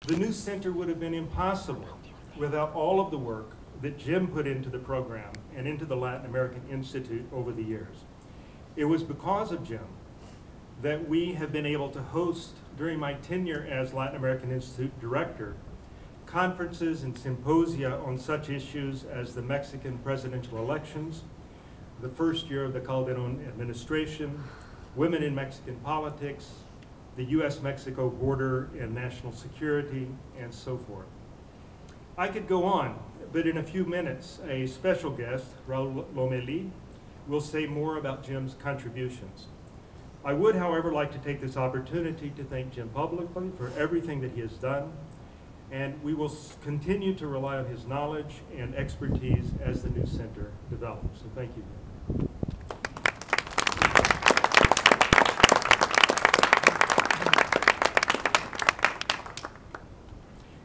The new center would have been impossible without all of the work that Jim put into the program and into the Latin American Institute over the years. It was because of Jim that we have been able to host, during my tenure as Latin American Institute director, conferences and symposia on such issues as the Mexican presidential elections, the first year of the Calderon administration, women in Mexican politics, the US-Mexico border and national security, and so forth. I could go on, but in a few minutes, a special guest, Raul Lomelí, will say more about Jim's contributions. I would, however, like to take this opportunity to thank Jim publicly for everything that he has done, and we will continue to rely on his knowledge and expertise as the new center develops. So thank you, Jim.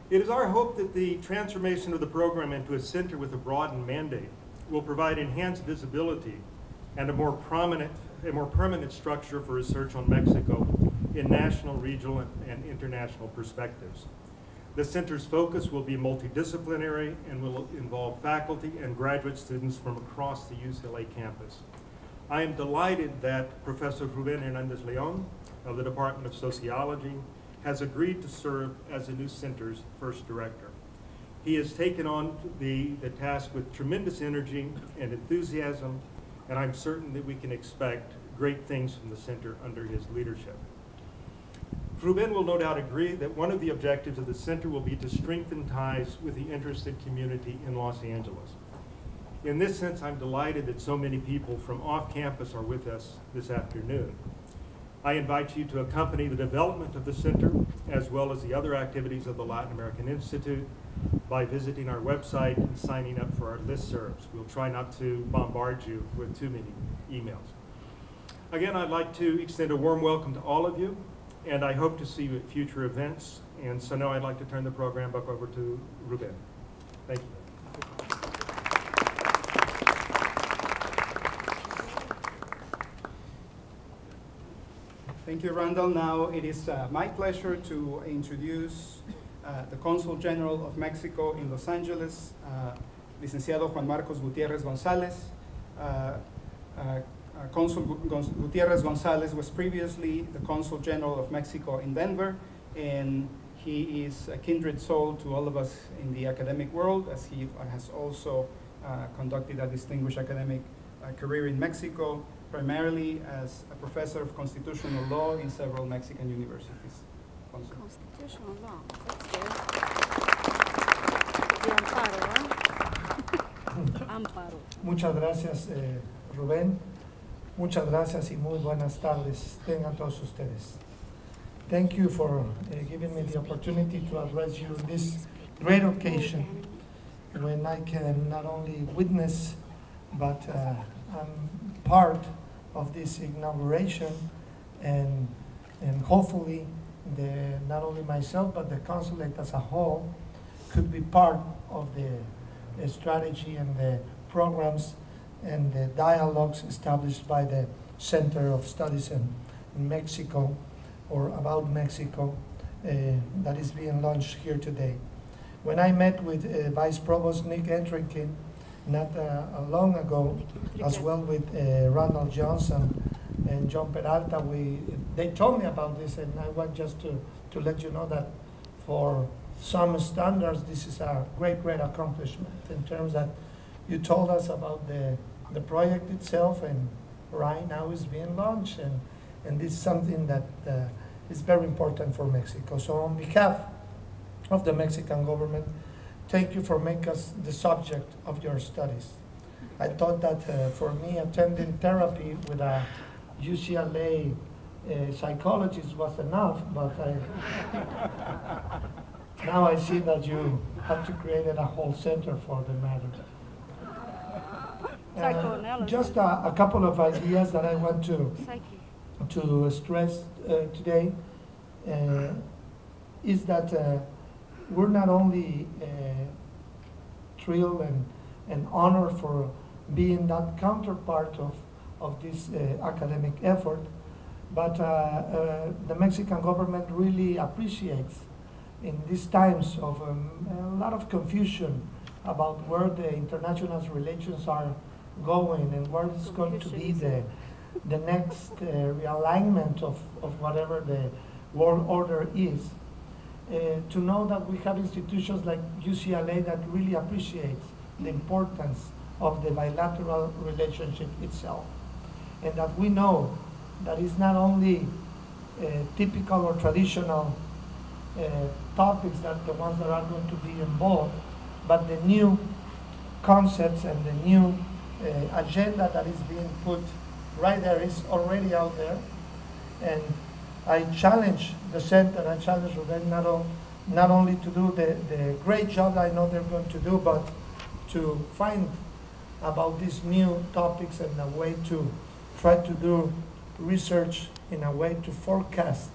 It is our hope that the transformation of the program into a center with a broadened mandate will provide enhanced visibility and a more permanent structure for research on Mexico in national, regional, and international perspectives. The center's focus will be multidisciplinary and will involve faculty and graduate students from across the UCLA campus. I am delighted that Professor Rubén Hernández León of the Department of Sociology has agreed to serve as the new center's first director. He has taken on the task with tremendous energy and enthusiasm, and I'm certain that we can expect great things from the center under his leadership. Rubén will no doubt agree that one of the objectives of the center will be to strengthen ties with the interested community in Los Angeles. In this sense, I'm delighted that so many people from off campus are with us this afternoon. I invite you to accompany the development of the center, as well as the other activities of the Latin American Institute, by visiting our website and signing up for our listservs. We'll try not to bombard you with too many emails. Again, I'd like to extend a warm welcome to all of you, and I hope to see you at future events. And so now I'd like to turn the program back over to Rubén. Thank you. Thank you, Randall. Now it is my pleasure to introduce the Consul General of Mexico in Los Angeles, Licenciado Juan Marcos Gutiérrez González. Consul Gutiérrez González was previously the Consul General of Mexico in Denver, and he is a kindred soul to all of us in the academic world, as he has also conducted a distinguished academic career in Mexico, primarily as a professor of constitutional law in several Mexican universities. Consul. Constitutional law, that's good. The amparo, ¿eh? Amparo. Muchas gracias, Rubén. Muchas gracias y muy buenas tardes tengan todos ustedes. Thank you for giving me the opportunity to address you on this great occasion when I can not only witness, but I'm part of this inauguration, and hopefully not only myself but the consulate as a whole could be part of the strategy and the programs and the dialogues established by the Center of Studies in Mexico, or about Mexico, that is being launched here today. When I met with Vice Provost Nick Entrinkin not long ago, as well with Randall Johnson and John Peralta, they told me about this, and I want just to let you know that for some standards, this is a great accomplishment in terms that you told us about the project itself, and right now is being launched, and this is something that is very important for Mexico. So on behalf of the Mexican government, thank you for making us the subject of your studies. I thought that for me, attending therapy with a UCLA psychologist was enough, but now I see that you have to create a whole center for the matter. Just a couple of ideas that I want to stress today is that we're not only thrilled and honored for being that counterpart of this academic effort, but the Mexican government really appreciates in these times of a lot of confusion about where the international relations are going and where it's going to be the next realignment of whatever the world order is, to know that we have institutions like UCLA that really appreciates the importance of the bilateral relationship itself, and that we know that it's not only typical or traditional topics that the ones that are going to be involved, but the new concepts and the new agenda that is being put right there is already out there. And I challenge the center, I challenge Ruben not only to do the great job I know they're going to do, but to find about these new topics and a way to try to do research in a way to forecast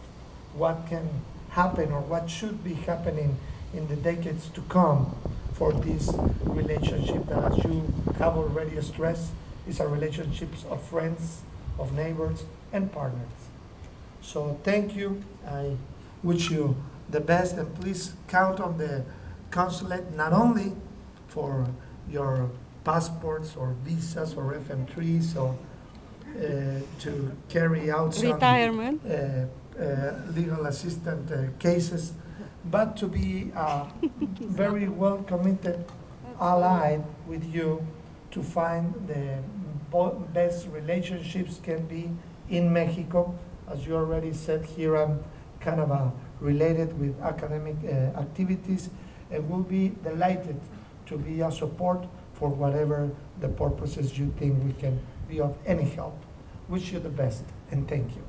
what can happen or what should be happening in the decades to come for this relationship that, as you have already stressed, is a relationship of friends, of neighbors, and partners. So thank you. I wish you the best, and please count on the consulate not only for your passports or visas or FM3s or to carry out some Retirement. legal assistant cases, but to be a very well committed ally with you to find the best relationships can be in Mexico. As you already said here, I'm kind of related with academic activities, and will be delighted to be a support for whatever the purposes you think we can be of any help. Wish you the best, and thank you.